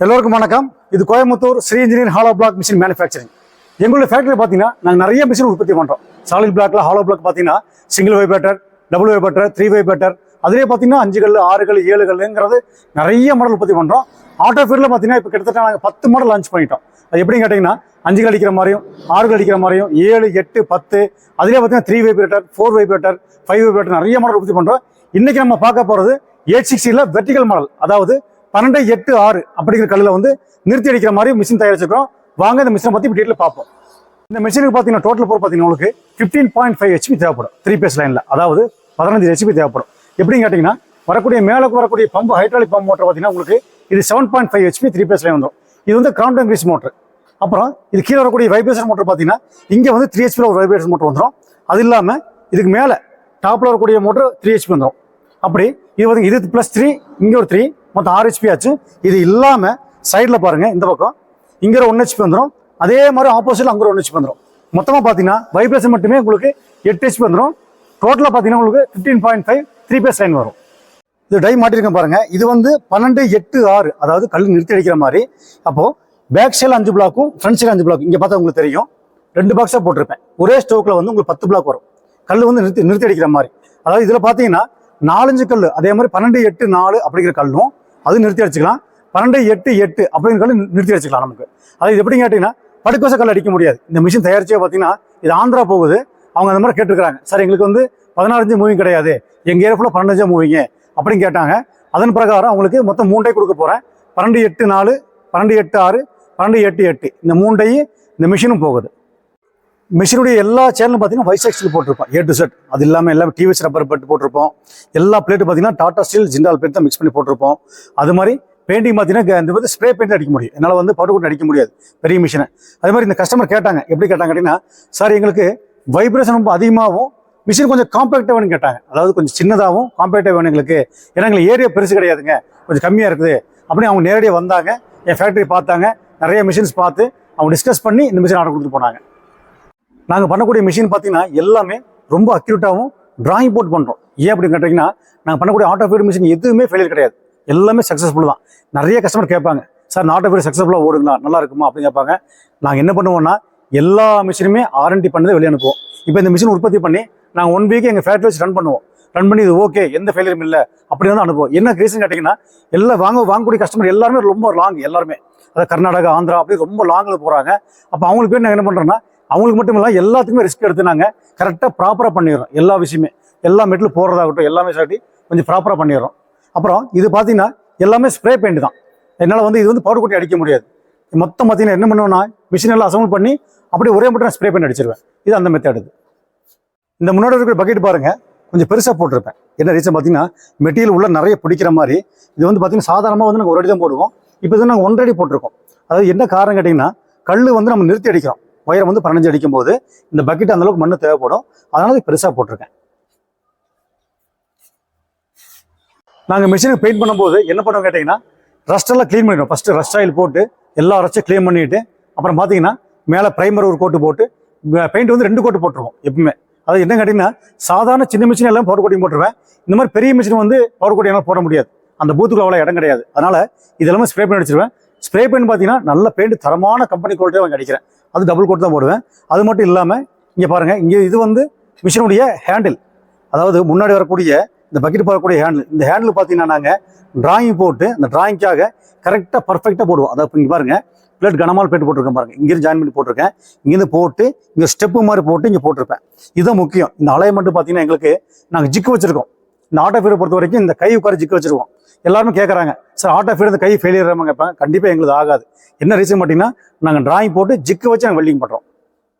எல்லோருக்கும் வணக்கம். இது Coimbatore Sri engineering hollow block machine manufacturing. எங்களுடைய ஃபேக்டரி பார்த்தீங்கன்னா நாங்கள் நிறைய மிஷின் உற்பத்தி பண்ணுறோம். சாலிட் பிளாக்ல ஹாலோ பிளாக் பார்த்தீங்கன்னா single vibrator, double vibrator, 3 vibrator, அதிலே பார்த்தீங்கன்னா 5 கல், 6 கல், 7 கல்லுங்கிறது நிறைய மாடல் உற்பத்தி பண்ணுறோம். ஆட்டோ ஃபீல்டில் பார்த்தீங்கன்னா இப்போ கிட்டத்தட்ட நாங்கள் 10 மாடல் லான்ச் பண்ணிட்டோம். அது எப்படின்னு கேட்டிங்கன்னா 5 கல் அடிக்கிற மாதிரியும், 6 கல் அடிக்கிற மாதிரியும், 7, 8, 10, அதிலே பார்த்தீங்கன்னா 3 வைப்ரேட்டர், 4 வைப்ரேட்டர், 5 வைப்ரேட்டர் நிறைய மாடல் உற்பத்தி பண்ணுறோம். இன்றைக்கி நம்ம பார்க்க போகிறது 860 வெர்டிகல் மாடல், அதாவது 12-8-6 அப்படிங்கிற கல்லில் வந்து நிறுத்தி அடிக்கிற மாதிரி மிஷின் தயாரிச்சிருக்கோம். வாங்க இந்த மிஷினை பற்றி டீட்டெயில் பார்ப்போம். இந்த மிஷினுக்கு பார்த்தீங்கன்னா டோட்டல் பவர் பார்த்தீங்கன்னா உங்களுக்கு 15.5 HP தேவைப்படும் 3 பேஸ் லைனில், அதாவது 15 HP தேவைப்படும். எப்படின்னு கேட்டிங்கன்னா வரக்கூடிய பம்பு ஹைட்ராலிக் பம்ப் மோட்டர் பார்த்தீங்கன்னா உங்களுக்கு இது 7.5 HP 3 பேஸ் லைன் வந்துடும். இது வந்து கிரவுண்ட் கிரீஸ் மோட்டர். அப்புறம் இது கீழே வரக்கூடிய வைப்ரேஷன் மோட்டர் பார்த்தீங்கன்னா இங்கே வந்து 3 HP ஒரு வைப்ரேஷன் மோட்டர் வந்துடும். அது இல்லாமல் இதுக்கு மேலே டாப்பில் வரக்கூடிய மோட்டர் 3 HP வந்துடும். அப்படி இது வந்து இது +3, இங்கே ஒரு 3, மொத்தம் 6 HP ஆச்சு. இது இல்லாமல் சைடில் பாருங்கள், இந்த பக்கம் இங்கே 1 HP வந்துடும். அதே மாதிரி ஆப்போசிட்டில் அங்கே 1 HP வந்துடும். மொத்தமாக பார்த்தீங்கன்னா வைப்ரேஷன் மட்டுமே உங்களுக்கு 8 HP வந்துடும். டோட்டலாக பார்த்தீங்கன்னா உங்களுக்கு 15.5 3 பேஸ் லைன் வரும். இது டை மாட்டிருக்கேன் பாருங்கள். இது வந்து 12-8-6, அதாவது கல் நிறுத்தி அடிக்கிற மாதிரி. அப்போது பேக் சைடில் 5 பிளாக்கும் ஃப்ரண்ட் சைடில் 5 பிளாக்கும் இங்கே பார்த்தா உங்களுக்கு தெரியும். 2 பாக்ஸாக போட்டிருப்பேன். ஒரே ஸ்டோக்கில் வந்து உங்களுக்கு 10 பிளாக் வரும். கல் வந்து நிறுத்தி அடிக்கிற மாதிரி. அதாவது இதில் பார்த்தீங்கன்னா 4-5 கல், அதே மாதிரி 12-8-4 அப்படிங்கிற கல்லும் அது நிறுத்தி அடிச்சுக்கலாம். 12-8-8 அப்படிங்கிற கல் நிறுத்தி அடிச்சுக்கலாம். நமக்கு அது எப்படி கேட்டிங்கன்னா படுக்கோச கல் அடிக்க முடியாது. இந்த மிஷின் தயாரிச்சே பார்த்தீங்கன்னா இது ஆந்திரா போகுது. அவங்க அந்த மாதிரி கேட்டுருக்காங்க, சார் எங்களுக்கு வந்து 16 மூவிங் கிடையாது, எங்கள் ஏரியா ஃபுல்லாக 12 மூவிங்க அப்படின்னு கேட்டாங்க. அதன் பிரகாரம் அவங்களுக்கு மொத்தம் 3 டை கொடுக்க போகிறேன். 12-8-4, 12-8-6, 12-8-8 இந்த 3 டை இந்த மிஷினும் போகுது. மிஷினுடைய எல்லா சேனலும் பார்த்தீங்கன்னா வைசாக்ஸில் போட்டிருப்போம், A to Z. அது இல்லாமல் எல்லாமே டிவிஎஸ் ரப்பர் பெட் போட்டிருப்போம். எல்லா பிளேட்டு பார்த்தீங்கன்னா டாடா ஸ்டீல் ஜிண்டால் பிளேட் தான் மிக்ஸ் பண்ணி போட்டிருப்போம். அது மாதிரி பெயிண்டிங் பார்த்தீங்கன்னா இந்த வந்து ஸ்ப்ரே பெயிண்ட் அடிக்க முடியும், என்னால் வந்து பவுடர் கோட் அடிக்க முடியாது பெரிய மிஷினை. அதே மாதிரி இந்த கஸ்டமர் கேட்டாங்க, எப்படி கேட்டாங்க கேட்டிங்கன்னா, சார் எங்களுக்கு வைப்ரேஷன் ரொம்ப அதிகமாகவும் மிஷின் கொஞ்சம் காம்பேக்டாக வேணும்னு கேட்டாங்க. அதாவது கொஞ்சம் சின்னதாகவும் காம்பேக்டாக வேணும் எங்களுக்கு, ஏன்னா எங்களுக்கு ஏரியா பெருசு கிடையாதுங்க, கொஞ்சம் கம்மியாக இருக்குது அப்படின்னு அவங்க நேரடியாக வந்தாங்க. என் ஃபேக்ட்ரி பார்த்தாங்க, நிறைய மிஷின்ஸ் பார்த்து அவங்க டிஸ்கஸ் பண்ணி இந்த மிஷின் ஆர்டர் கொடுத்துட்டு போனாங்க. நாங்கள் பண்ணக்கூடிய மிஷின் பார்த்தீங்கன்னா எல்லாமே ரொம்ப அக்யூரேட்டாகவும் டிராயிங் போட்டு பண்ணுறோம். ஏன் அப்படின்னு கேட்டிங்கன்னா நாங்கள் பண்ணக்கூடிய ஆட்டோ ஃபீல்டு மிஷின் எதுவுமே ஃபெயிலியர் கிடையாது, எல்லாமே சக்ஸஸ்ஃபுல் தான். நிறைய கஸ்டமர் கேட்பாங்க, சார் இந்த ஆட்டோ ஃபீல்டு சக்ஸஸ்ஃபுல்லாக ஓடுங்களா, நல்லா இருக்குமா அப்படின்னு கேட்பாங்க. நாங்கள் என்ன பண்ணுவோம்னா எல்லா மிஷினுமே R&D பண்ணதை வெளியே அனுப்புவோம். இப்போ இந்த மிஷின் உற்பத்தி பண்ணி நாங்கள் 1 வீக் எங்கள் ஃபேக்ட்ரி வச்சு ரன் பண்ணுவோம். ரன் பண்ணி இது ஓகே, எந்த ஃபெயிலியரும் இல்லை அப்படி வந்து அனுப்புவோம். என்ன ரீசன் கேட்டிங்கன்னா எல்லாம் வாங்கக்கூடிய கஸ்டமர் எல்லாருமே ரொம்ப லாங், எல்லாருமே அதாவது கர்நாடகா, ஆந்திரா அப்படி ரொம்ப லாங்கில் போகிறாங்க. அப்போ அவங்களுக்கு பேர் நாங்கள் என்ன பண்ணுறோன்னா அவங்களுக்கு மட்டும் இல்லை எல்லாத்துக்குமே ரிஸ்க் எடுத்து நாங்கள் கரெக்டாக ப்ராப்பராக பண்ணிடுறோம். எல்லா விஷயமே, எல்லா மெட்டில் போகிறதாகட்டும் எல்லாமே சாட்டி கொஞ்சம் ப்ராப்பராக பண்ணிடுறோம். அப்புறம் இது பார்த்தீங்கன்னா எல்லாமே ஸ்ப்ரே பெயிண்ட் தான். என்னால் வந்து இது வந்து பவுடர் கொட்டி அடிக்க முடியாது. மொத்தம் பார்த்தீங்கன்னா என்ன பண்ணுவேன்னா மிஷின் எல்லாம் அசம்பிள் பண்ணி அப்படியே ஒரே மட்டும் நான் ஸ்ப்ரே பெயிண்ட் அடிச்சிருவேன். இது அந்த மெத்தட். இந்த முன்னாடி இருக்கிற பக்கெட் பாருங்கள், கொஞ்சம் பெருசாக போட்டிருப்பேன். என்ன ரீசன் பார்த்தீங்கன்னா மெட்டீரியல் உள்ள நிறைய பிடிக்கிற மாதிரி. இது வந்து பார்த்தீங்கன்னா சாதாரணமாக வந்து நாங்கள் 1 அடி தான் போடுவோம். இப்போ இது நாங்கள் 1.5 அடி போட்டிருக்கோம். அதாவது என்ன காரணம் கேட்டிங்கன்னா கல் வந்து நம்ம நிறுத்தி அடிக்கிறோம். ஒயரை வந்து 15 அடிக்கும் போது இந்த பக்கெட் அந்தளவுக்கு மண்ணு தேவைப்படும், அதனால பெருசாக போட்டிருக்கேன். நாங்கள் மிஷினுக்கு பெயிண்ட் பண்ணும்போது என்ன பண்ணுவோம் கேட்டிங்கன்னா ரஸ்டெல்லாம் க்ளீன் பண்ணிடுவோம். ஃபஸ்ட்டு ரஸ்ட் ஆயில் போட்டு எல்லா ரஸ்ட்டையும் க்ளீன் பண்ணிவிட்டு அப்புறம் பார்த்தீங்கன்னா மேலே ப்ரைமர் ஒரு கோட்டு போட்டு பெயிண்ட் வந்து 2 கோட்டு போட்டுருவோம் எப்பவுமே. அது என்ன கேட்டிங்கன்னா சாதாரண சின்ன மிஷின் எல்லாம் பவுடர் கோட்டிங் போட்டுருவேன். இந்த மாதிரி பெரிய மிஷின் வந்து பவுடர் கோட்டிங் எல்லாம் போட முடியாது, அந்த பூத்துக்குள்ள அவ்வளோ இடம் கிடையாது. அதனால் இதெல்லாமே ஸ்ப்ரே பெயிண்ட் அடிச்சிருவேன். ஸ்ப்ரே பெயிண்ட் பார்த்தீங்கன்னா நல்ல பெயிண்ட் தரமான கம்பெனி குவாலிட்டியாக வாங்கி அடிக்கிறேன். அது டபுள் கோட் தான் போடுவேன். அது மட்டும் இல்லாமல் இங்கே பாருங்கள், இங்கே இது வந்து மிஷினுடைய ஹேண்டில், அதாவது முன்னாடி வரக்கூடிய இந்த பக்கெட் போடக்கூடிய ஹேண்டில். இந்த ஹேண்டில் பார்த்தீங்கன்னா நாங்கள் டிராயிங் போட்டு அந்த டிராயிங்காக கரெக்டாக பர்ஃபெக்டாக போடுவோம். அதாவது இங்கே பாருங்கள் பிளேட் கனமால் பிளேட் போட்டிருக்கேன் பாருங்கள், இங்கேருந்து ஜாயின் பண்ணி போட்டிருக்கேன். இங்கேருந்து போட்டு இங்கே ஸ்டெப்பு மாதிரி போட்டு இங்கே போட்டிருப்பேன். இதுதான் முக்கியம். இந்த அலைன்மெண்ட் பார்த்தீங்கன்னா எங்களுக்கு நாங்கள் ஜிக்கு வச்சுருக்கோம். இந்த ஆட்டோ ஃபீடை பொறுத்த வரைக்கும் இந்த கை உட்கார ஜிக்கு வச்சுருக்கோம். எல்லாருமே கேட்குறாங்க, சார் ஆட்டோ ஃபீடு இந்த கை ஃபெயிலியர் கேட்பேன். கண்டிப்பாக எங்களுக்கு ஆகாது. என்ன ரீசன் பார்த்தீங்கன்னா நாங்கள் டிராயிங் போட்டு ஜிக்கு வச்சு நாங்கள் வெல்டிங் பண்ணுறோம்.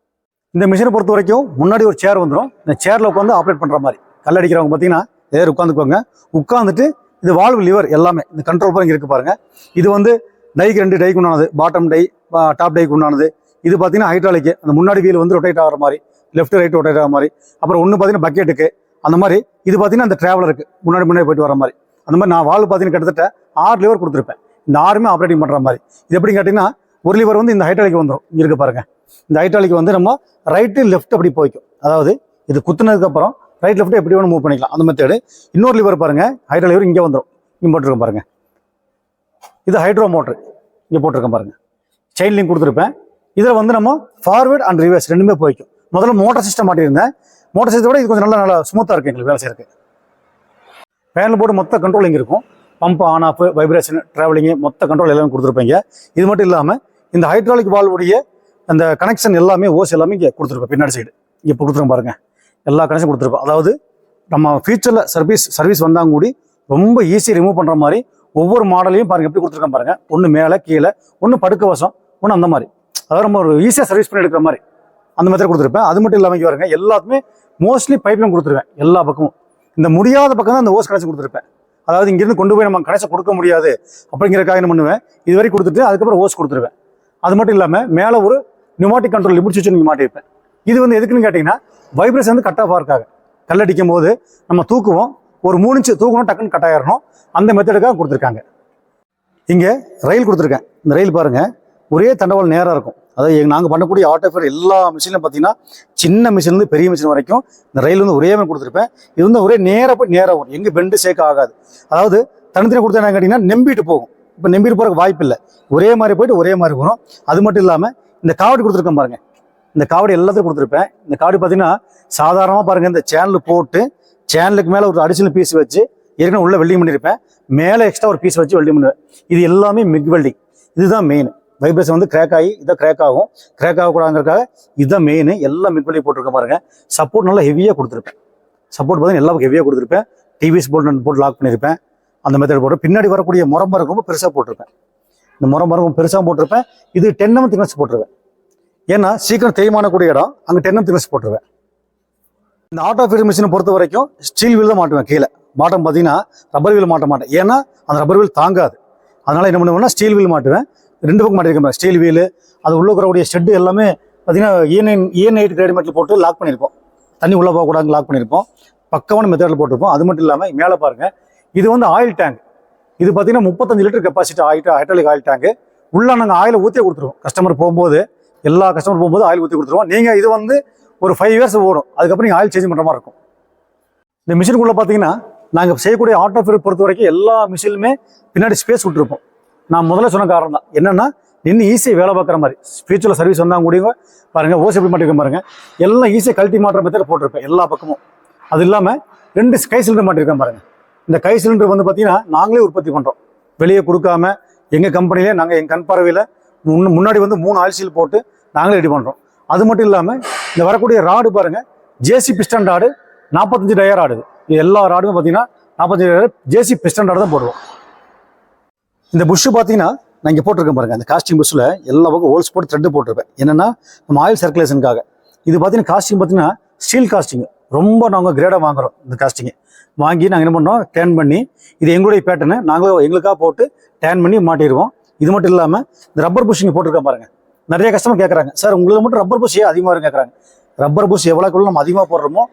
இந்த மிஷினை பொறுத்த வரைக்கும் முன்னாடி ஒரு சேர் வந்துடும். இந்த சேரில் உட்காந்து ஆப்ரேட் பண்ணுற மாதிரி கல் அடிக்கிறவங்க பார்த்தீங்கன்னா ஏர் உட்காந்துக்குவாங்க. உட்காந்துட்டு இது வால்வு லிவர் எல்லாமே இந்த கண்ட்ரோல் பண்ணி இருக்குது பாருங்கள். இது வந்து டைக்கு 2 டைக்கு உண்டானது, பாட்டம் டை டாப் டைக்கு உண்டானது. இது பார்த்தீங்கன்னா ஹைட்ராலிக்கு, அந்த முன்னாடி வீல் வந்து ரொட்டேட் ஆகிற மாதிரி, லெஃப்ட் ரைட் ரொட்டேட் ஆகிற மாதிரி. அப்புறம் ஒன்று பார்த்தீங்கன்னா பக்கெட்டுக்கு அந்த மாதிரி. இது பார்த்தீங்கன்னா அந்த ட்ராவலருக்கு முன்னாடி போயிட்டு வர மாதிரி. அந்த மாதிரி நான் வால்வு பார்த்தீங்கன்னா கிட்டத்தட்ட 6 லிவர் கொடுத்துருப்பேன். இந்த 6மே ஆப்ரேட்டிங் பண்ணுற மாதிரி. இது எப்படின்னு கேட்டிங்கன்னா ஒரு லிவர் வந்து இந்த ஹைட்ராலிக்கு வந்துடும். இங்கே இருக்க பாருங்கள், இந்த ஹைட்ராலிக்கு வந்து நம்ம ரைட்டு லெஃப்ட் அப்படி போய்க்கும். அதாவது இது குத்துனதுக்கப்புறம் ரைட் லெஃப்ட் எப்படி வேணும் மூவ் பண்ணிக்கலாம், அந்த மெத்தடு. இன்னொரு லிவர் பாருங்கள், ஹைட்ரோ லிவர் இங்கே வந்துடும், இங்கே போட்டுருக்கோம் பாருங்கள். இது ஹைட்ரோ மோட்ரு. இங்கே போட்டிருக்கேன் பாருங்கள். செயின் லிங்க் கொடுத்துருப்பேன். இதில் வந்து நம்ம ஃபார்வேர்ட் அண்ட் ரிவர்ஸ் ரெண்டுமே போய்க்கும். முதல்ல மோட்டர் சிஸ்டம் மாட்டியிருந்தேன். மோட்டர் சிஸ்டத்தை விட இது கொஞ்சம் நல்லா ஸ்மூத்தாக இருக்குது எங்களுக்கு வேலை செய்யறதுக்கு. பேனல் போர்டு மொத்த கண்ட்ரோல் இங்கே இருக்கும். Pump on off, vibration, travelling மொத்த கண்ட்ரோல் எல்லாமே கொடுத்துருப்பீங்க. இது மட்டும் இல்லாமல் இந்த ஹைட்ராலிக் வால்வுடைய அந்த கனெக்ஷன் எல்லாமே ஓஸ் எல்லாமே இங்கே கொடுத்துருப்பேன். பின்னாடி சைடு இங்கே கொடுத்துருக்கோம் பாருங்கள். எல்லா கனெக்ஷன் கொடுத்துருப்போம். அதாவது நம்ம ஃபியூச்சரில் சர்வீஸ் வந்தாங்க கூடி ரொம்ப ஈஸியாக ரிமூவ் பண்ணுற மாதிரி ஒவ்வொரு மாடலையும் பாருங்கள் எப்படி கொடுத்துருக்கேன் பாருங்கள். ஒன்று மேலே கீழே, ஒன்று படுக்க வசம், ஒன்று அந்த மாதிரி. அதாவது நம்ம ஒரு ஈஸியாக சர்வீஸ் பண்ணி எடுக்கிற மாதிரி அந்த மாதிரி கொடுத்துருப்பேன். அது மட்டும் இல்லாமல் இங்கே வருங்க எல்லாத்துமே மோஸ்ட்லி பைப்லைன் கொடுத்துருவேன். எல்லா பக்கமும் இந்த முடியாத பக்கம் தான் அந்த ஓஸ் கனெக்ஷன் கொடுத்துருப்பேன். அதாவது இங்கேருந்து கொண்டு போய் நம்ம கனெக்ஷன் கொடுக்க முடியாது அப்படிங்கிறக்காக என்ன பண்ணுவேன், இது வரை கொடுத்துட்டு அதுக்கப்புறம் ஓஸ் கொடுத்துருவேன். அது மட்டும் இல்லாமல் மேலே ஒரு நியூமாட்டிக் கண்ட்ரோல் லிமிட் சுவிட்ச் நீங்கள் மாட்டியிருப்பேன். இது வந்து எதுக்குன்னு கேட்டிங்கன்னா வைப்ரேஷன் வந்து கட் ஆஃப் ஆகிறக்காக. கல்லடிக்கும் போது நம்ம தூக்குவோம், ஒரு 3 இன்ச்சு தூக்கணும், டக்குன்னு கட் ஆயிடணும். அந்த மெத்தடுக்காக கொடுத்துருக்காங்க. இங்கே ரயில் கொடுத்துருக்கேன். இந்த ரயில் பாருங்கள் ஒரே தண்டவாள் நேராக இருக்கும். அதாவது நாங்கள் பண்ணக்கூடிய ஆட்டோஃபேர் எல்லா மிஷின்லையும் பார்த்தீங்கன்னா சின்ன மிஷின்லேருந்து பெரிய மிஷின் வரைக்கும் இந்த ரயில் வந்து ஒரே மாதிரி கொடுத்துருப்பேன். இது வந்து ஒரே நேராக போய் நேராக வரும், எங்கே பெண்டு சேக் ஆகாது. அதாவது தனித்தனி கொடுத்தா என்ன கேட்டிங்கன்னா நம்பிட்டு போகும். இப்போ நம்பிட்டு போகிறக்கு வாய்ப்பு இல்லை, ஒரே மாதிரி போயிட்டு ஒரே மாதிரி வரும். அது மட்டும் இல்லாமல் இந்த காவடி கொடுத்துருக்கேன் பாருங்கள். இந்த காவடி எல்லாத்தையும் கொடுத்துருப்பேன். இந்த காவடி பார்த்தீங்கன்னா சாதாரணமாக பாருங்கள், இந்த சேனல் போட்டு சேனலுக்கு மேலே ஒரு அடிஷனல் பீஸ் வச்சு ஏற்கனவே உள்ள வெல்டிங் பண்ணியிருப்பேன். மேலே எக்ஸ்ட்ரா ஒரு பீஸ் வச்சு வெல்டிங் பண்ணுவேன். இது எல்லாமே மிக் வெல்டிங். இதுதான் மெயின். வைப்ரேஷன் வந்து கிராக் ஆகி இதை கிராக் ஆகும், கிராக் ஆகக்கூடாதுங்கிறதுக்காக இதுதான் மெயின். எல்லாம் மிக் வெல்டிங் போட்டிருக்க பாருங்க. சப்போர்ட் நல்லா ஹெவியாக கொடுத்துருப்பேன். சப்போர்ட் பார்த்தீங்கன்னா எல்லா ஹெவியாக கொடுத்துருப்பேன். டிவிஎஸ் போட்டு லாக் பண்ணியிருப்பேன். அந்த மெத்தட் போட்டு பின்னாடி வரக்கூடிய முரம்பரம் ரொம்ப பெருசாக போட்டிருப்பேன். இந்த முரம்பரம் பெருசாக போட்டிருப்பேன். இது 10 mm திக்னஸ் போட்டிருப்பேன். ஏன்னா சீக்கிரம் தேய்மானக்கூடிய இடம், அங்கே 10 mm திக்னஸ் போட்டுருவேன். இந்த ஆட்டோ ஃபீடர் மிஷினை பொறுத்த வரைக்கும் ஸ்டீல் வீல் தான் மாட்டுவேன். கீழே பாட்டம் பார்த்தீங்கன்னா ரப்பர் வீல் மாட்ட மாட்டேன். ஏன்னா அந்த ரப்பர் வீல் தாங்காது. அதனால் என்ன பண்ணுவேன்னா ஸ்டீல் வீல் மாட்டுவேன். 2 பக்கம் மாட்டிருக்கேன். ஸ்டீல் வீல், அது உள்ள இருக்கிறக்கூடிய ஷெட்டு எல்லாமே பார்த்தீங்கன்னா E9 கிரேட் மெட்டில் போட்டு லாக் பண்ணியிருப்போம். தண்ணி உள்ளே போகக்கூடாது லாக் பண்ணியிருப்போம். பக்கமான மெத்தடில் போட்டிருப்போம். அது மட்டும் இல்லாமல் மேலே பாருங்கள், இது வந்து ஆயில் டேங்க். இது பார்த்தீங்கன்னா 35 litre capacity hydraulic oil tank. உள்ளே நாங்கள் ஆயிலை ஊற்றியே கொடுத்துருவோம். கஸ்டமர் போகும்போது, எல்லா கஸ்டமர் போகும்போது ஆயில் ஊற்றி கொடுத்துருவோம். நீங்கள் இது வந்து ஒரு 5 years ஓடும். அதுக்கப்புறம் நீங்கள் ஆயில் சேஞ்ச் பண்ணுற மாதிரி இருக்கும். இந்த மிஷினுக்குள்ளே பார்த்தீங்கன்னா நாங்கள் செய்யக்கூடிய ஆட்டோ ஃபீடர் பொறுத்த வரைக்கும் எல்லா மிஷினுமே பின்னாடி ஸ்பேஸ் விட்டுருப்போம். நான் முதல்ல சொன்ன காரணம் தான் என்னென்னா நின்று ஈஸியாக வேலை பார்க்குற மாதிரி. ஃபியூச்சரில் சர்வீஸ் வந்தால் கூடிய பாருங்கள் ஓஸ் எப்படி மாட்டிருக்க பாருங்கள். எல்லாம் ஈஸியாக கழட்டி மாட்டுற மெத்தட் போட்டிருப்பேன் எல்லா பக்கமும். அது இல்லாமல் 2 கை சிலிண்டர் மாட்டிருக்கேன் பாருங்கள். இந்த கை சிலிண்டர் வந்து பார்த்தீங்கன்னா நாங்களே உற்பத்தி பண்ணுறோம். வெளியே கொடுக்காம எங்கள் கம்பெனிலே நாங்கள் எங்கள் கண் பார்வையில் முன்னாடி வந்து 3 ஆயில் சீல் போட்டு நாங்களே ரெடி பண்ணுறோம். அது மட்டும் இல்லாமல் இந்த வரக்கூடிய ராடு பாருங்கள், ஜேசி பிஸ்டன் ராடு 45 டயர் ஆடுது. இது எல்லா ராடுமே பார்த்தீங்கன்னா 45 டயர் ஜேசி பிஸ்டன் ராடு தான் போடுவோம். இந்த புஷ்ஷு பார்த்தீங்கன்னா நான் இங்கே போட்டிருக்கேன் பாருங்கள். அந்த காஸ்டிங் புஷ்ஷில் எல்லா பக்கம் ஹோல்ஸ் போட்டு த்ரெட்டு போட்டிருப்பேன். என்னென்னா நம்ம ஆயில் சர்க்குலேஷனுக்காக. இது பார்த்தீங்கன்னா காஸ்டிங் பார்த்தீங்கன்னா ஸ்டீல் காஸ்டிங் ரொம்ப நாங்கள் கிரேடாக வாங்குகிறோம். இந்த காஸ்டிங்கை வாங்கி நாங்கள் என்ன பண்ணுறோம், டேன் பண்ணி இது எங்களுடைய பேட்டர்னு நாங்கள் எங்களுக்காக போட்டு டேன் பண்ணி மாட்டிடுவோம். இது மட்டும் இல்லாமல் இந்த ரப்பர் புஷிங் போட்டிருக்கேன் பாருங்கள். நிறைய கஸ்டமர் கேட்குறாங்க, சார் உங்களுக்கு மட்டும் ரப்பர் புஷ் அதிகமாக கேட்குறாங்க. ரப்பர் புஷ் எவ்வளோக்குள்ள நம்ம அதிகமாக போடுறோமோ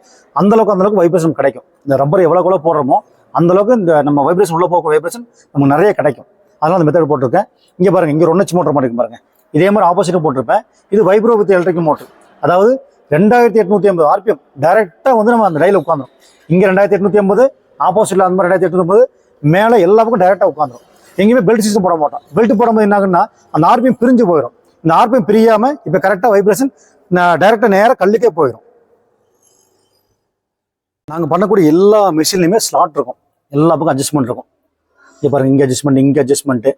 அந்தளவுக்கு வைப்ரேஷன் கிடைக்கும். இந்த ரப்பர் எவ்வளோக்குள்ள போடுறோமோ அந்தளவுக்கு இந்த நம்ம வைப்ரேஷன் உள்ளே போகிற வைப்ரேஷன் நமக்கு நிறைய கிடைக்கும். அதனால் அந்த மெத்தட் போட்டிருக்கேன். இங்கே பாருங்கள், இங்கே 1 inch மோட்டர் மாட்டிருக்கு பாருங்கள். இதே மாதிரி ஆப்போசிட்டாக போட்டிருப்பேன். இது வைப்ரோ வித் எலக்ட்ரிக் மோட்டர். அதாவது 2850 RPM டைரெக்டாக வந்து நம்ம அந்த ரயில் உட்காந்துரும். இங்கே 2850, ஆப்போசிட்டில் அந்த மாதிரி 2850, மேலே எல்லா பக்கம் டைரெக்டாக உட்காந்துரும். எங்கேயுமே பெல்ட் சிஸ்டம் போட மாட்டோம். பெல்ட் போடும்போது என்ன ஆகுன்னா அந்த RPM பிரிஞ்சு போயிடும். இந்த RPM பிரியாமல் இப்போ கரெக்டாக வைப்ரேஷன் டைரெக்டாக நேராக கல்லுக்கே போயிடும். நாங்கள் பண்ணக்கூடிய எல்லா மிஷின்லையுமே ஸ்லாட் இருக்கும். எல்லா பக்கம் அட்ஜஸ்ட்மெண்ட் இருக்கும். இங்கே பாருங்கள், இங்கே அட்ஜஸ்ட்மெண்ட், இங்கே அட்ஜஸ்ட்மெண்ட்டு,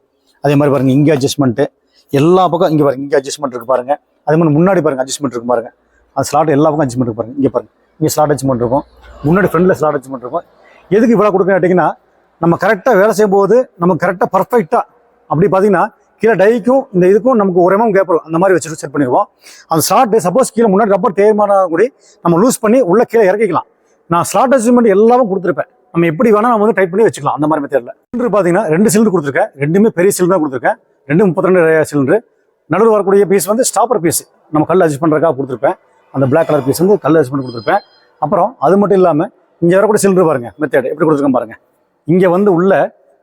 அதே மாதிரி பாருங்கள் இங்கே அட்ஜஸ்ட்மெண்ட்டு, எல்லா பக்கம் இங்கே பாருங்கள் இங்கே அட்ஜஸ்ட்மெண்ட் இருக்குது பாருங்கள். அதே மாதிரி முன்னாடி பாருங்கள் அட்ஜஸ்ட்மெண்ட் இருக்கும் பாருங்கள். அந்த ஸ்லாட் எல்லா பக்கம் அட்ஜஸ்ட்மெண்ட் இருக்கு பாருங்கள். இங்கே பாருங்கள், இங்கே ஸ்லாட் அட்ஜஸ்ட்மெண்ட் இருக்கும். முன்னாடி ஃப்ரண்ட்டில் ஸ்லாட் அட்ஜஸ்ட்மெண்ட் இருக்கும். எதுக்கு இவ்வளோ கொடுக்க கேட்டிங்கன்னா நம்ம கரெக்டாக வேலை செய்யும்போது நமக்கு கரெக்டாக பர்ஃபெக்டாக அப்படி பார்த்தீங்கன்னா கீழே டைக்கும் இந்த இதுக்கும் நமக்கு ஒரு எம்எம் கேப் அந்த மாதிரி வச்சுட்டு செட் பண்ணிடுவோம். அந்த ஸ்லாட்டு சப்போஸ் கீழே முன்னாடி ரப்பர் தேய்மான கூட நம்ம லூஸ் பண்ணி உள்ளே கீழே இறக்கிக்கலாம். நான் ஸ்லாட் அட்ஜஸ்ட்மெண்ட் எல்லாமே கொடுத்துருப்பேன். நம்ம எப்படி வேணால் நம்ம வந்து டைட் பண்ணி வச்சுக்கலாம். அந்த மாதிரி மெத்தடில் சிலிண்டர் பார்த்தீங்கன்னா 2 சிலிண்டர் கொடுத்துருக்கேன். ரெண்டுமே பெரிய சிலிண்டர் கொடுத்துருக்கேன். 32 சிலிண்டர். நடுவில் வரக்கூடிய பீஸ் வந்து ஸ்டாப்பர் பீஸ் நம்ம கல் அட்ஜஸ்ட் பண்ணுறதுக்காக கொடுத்துருப்பேன். அந்த பிளாக் கலர் பீஸ் வந்து கல் அட்ஜஸ்ட் பண்ணி கொடுத்துருப்பேன். அப்புறம் அது மட்டும் இல்லாமல் இங்கே வரக்கூடிய சிலிண்டர் பாருங்கள் மெத்தட் எப்படி கொடுத்துருக்கேன் பாருங்கள். இங்கே வந்து உள்ள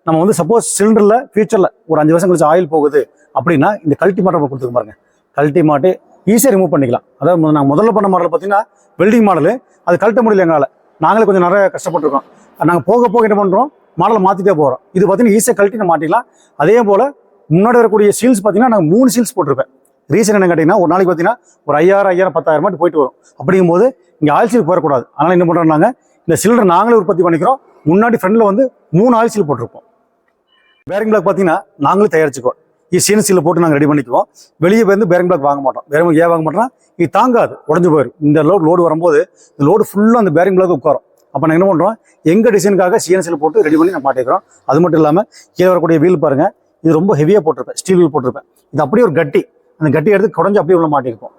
நம்ம வந்து சப்போஸ் சிலிண்டரில் ஃபியூச்சரில் ஒரு 5 வருஷம் கழிச்சு ஆயில் போகுது அப்படின்னா இந்த கல்ட்டி மாட்டை கொடுத்துருக்க பாருங்க. கல்ட்டி மாட்டு ஈஸியாக ரிமூவ் பண்ணிக்கலாம். அதாவது நாங்கள் முதல்ல பண்ண மாடல் பார்த்தீங்கன்னா வெல்டிங் மாடலு, அது கழட்ட முடியல எங்களால். நாங்களே கொஞ்சம் நிறைய கஷ்டப்பட்டுருக்கோம். நாங்கள் போக போக என்ன பண்ணுறோம், மாடலை மாற்றிட்டே போகிறோம். இது பார்த்தீங்கன்னா ஈஸியாக கழட்டி நம்ம மாட்டிக்கலாம். அதே போல் முன்னாடி வரக்கூடிய சீல்ஸ் பார்த்தீங்கன்னா நாங்கள் 3 சீல்ஸ் போட்டிருப்பேன். ரீசன் என்ன கேட்டிங்கன்னா, ஒரு நாளைக்கு பார்த்தீங்கன்னா ஒரு 5000, 10,000 மட்டும் போயிட்டு வரும். அப்படிங்கும்போது இங்கே ஆயில் சீல் போயிடக்கூடாது. அதனால் என்ன பண்ணுறோம்னாங்க, இந்த சிலிண்டர் நாங்களே உற்பத்தி பண்ணிக்கிறோம். முன்னாடி ஃப்ரண்டில் வந்து 3 ஆயில் சீல் போட்டிருப்போம். பேரிங் பிளாக் பார்த்தீங்கன்னா நாங்களே தயாரிச்சுக்குவோம். இது சீன சீலில் போட்டு நாங்கள் ரெடி பண்ணிக்குவோம். வெளியே வந்து பேரிங் பிளாக் வாங்க மாட்டோம். ஏன் வாங்க மாட்டோம்னா, இது தாங்காது, உடஞ்சு போயிடும். இந்த லோடு வரும்போது இந்த லோடு ஃபுல்லாக அந்த பேரிங் பிளாக் உட்காரும். அப்போ நாங்கள் என்ன பண்ணுறோம், எங்கள் டிசைனுக்காக சீன சீல் போட்டு ரெடி பண்ணி நான் மாட்டிக்கிறோம். அது மட்டும் இல்லாமல் கீழே வரக்கூடிய வீல் பாருங்கள், இது ரொம்ப ஹெவியாக போட்டிருப்பேன், ஸ்டீல் வீல் போட்டிருப்பேன். இது அப்படியே ஒரு கட்டி, அந்த கட்டி எடுத்து குடஞ்சி அப்படியே உள்ள மாட்டியிருப்போம்.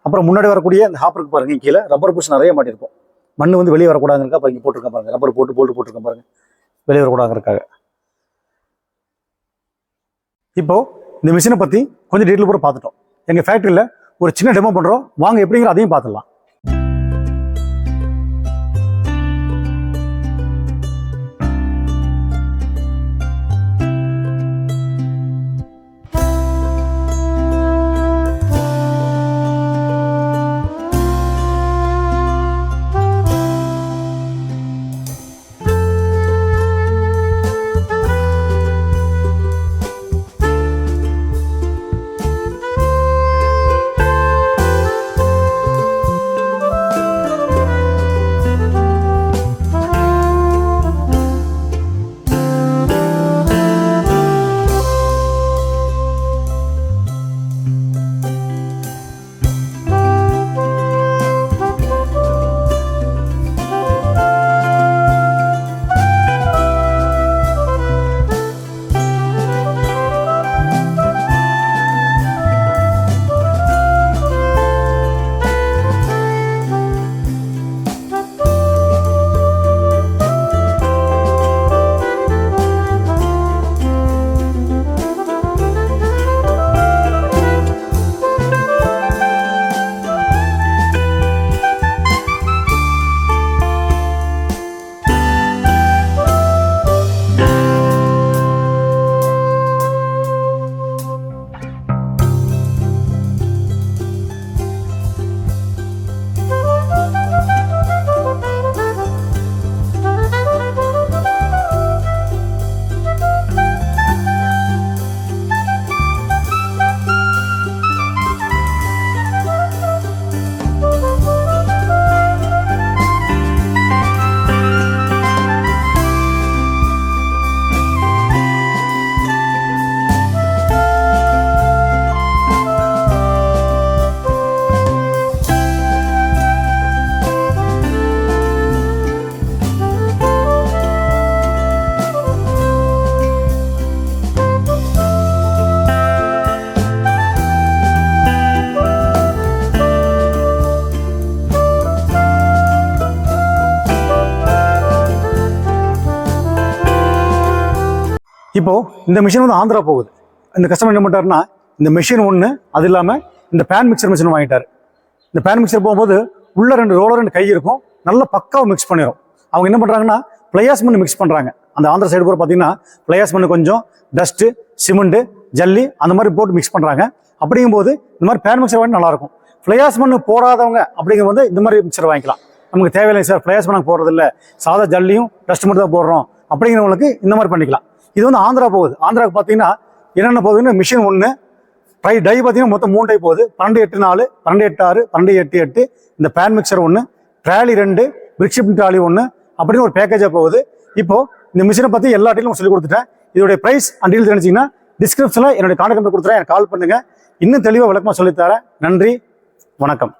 அப்புறம் முன்னாடி வரக்கூடிய அந்த ஹாப்பருக்கு பாருங்க, கீழே ரப்பர் புஷ் நிறைய மாட்டியிருப்போம். மண் வந்து வெளியே வரக்கூடாதுங்க. அப்போ இங்கே போட்டிருக்கேன் பாருங்க, ரப்பர் போட்டு போட்டிருக்கேன் பாருங்க, வெளியே வரக்கூடாதுங்கிறதுக்காக. இப்போ இந்த மிஷினை பற்றி கொஞ்சம் டீட்டெயில் பூரா பார்த்துட்டோம். எங்கள் ஃபேக்ட்ரியில் ஒரு சின்ன டெமோ பண்ணுறோம், வாங்க எப்படிங்கிற அதையும் பார்த்துடலாம். இப்போ இந்த மிஷின் வந்து ஆந்திரா போகுது. இந்த கஸ்டமர் என்ன பண்ணிட்டாருன்னா, இந்த மிஷின் ஒன்று, அது இல்லாமல் இந்த பேன் மிக்சர் மிஷின் வாங்கிட்டார். இந்த பேன் மிக்சர் போகும்போது உள்ள 2 ரோலர் 2 கை இருக்கும், நல்லா பக்காவாக மிக்ஸ் பண்ணிடும். அவங்க என்ன பண்ணுறாங்கன்னா பிளையாஸ் மண் மிக்ஸ் பண்ணுறாங்க. அந்த ஆந்திரா சைடு போகிற பார்த்தீங்கன்னா பிளையாஸ் மண் கொஞ்சம் டஸ்ட்டு, சிமெண்ட்டு, ஜல்லி அந்த மாதிரி போட்டு மிக்ஸ் பண்ணுறாங்க. அப்படிங்கும்போது இந்த மாதிரி பேன் மிக்சர் வாங்கி நல்லாயிருக்கும். பிளையாஸ் மண் போடாதவங்க அப்படிங்கும்போது இந்த மாதிரி மிக்சர் வாங்கிக்கலாம். நமக்கு தேவையில்லை சார், பிளையாஸ் மண் போடுறதில்ல, சாதா ஜல்லியும் டஸ்ட் மட்டும் தான் போடுறோம் அப்படிங்கிறவங்களுக்கு இந்த மாதிரி பண்ணிக்கலாம். இது வந்து ஆந்திரா போகுது. ஆந்திராவுக்கு பார்த்தீங்கன்னா என்னென்ன போகுதுன்னா, மிஷின் 1, டை பார்த்தீங்கன்னா மொத்தம் 3 டை போகுது. 12/8/4, 12/8/6, 12/8/8. இந்த பேன் மிக்சர் 1, ட்ராலி 2, பிரிக்ஷிப் ட்ராலி 1 அப்படின்னு ஒரு பேக்கேஜாக போகுது. இப்போ இந்த மிஷினை பற்றி எல்லா டீலும் சொல்லி கொடுத்துட்டேன். இதோடைய ப்ரைஸ் அண்ட் டீல் தெரிஞ்சிங்கன்னா டிஸ்கிரிப்ஷனில் என்னுடைய கான்டாக்ட் நம்பர் கொடுத்துறேன், எனக்கு கால் பண்ணுங்கள். இன்னும் தெளிவாக விளக்கமாக சொல்லித்தரேன். நன்றி, வணக்கம்.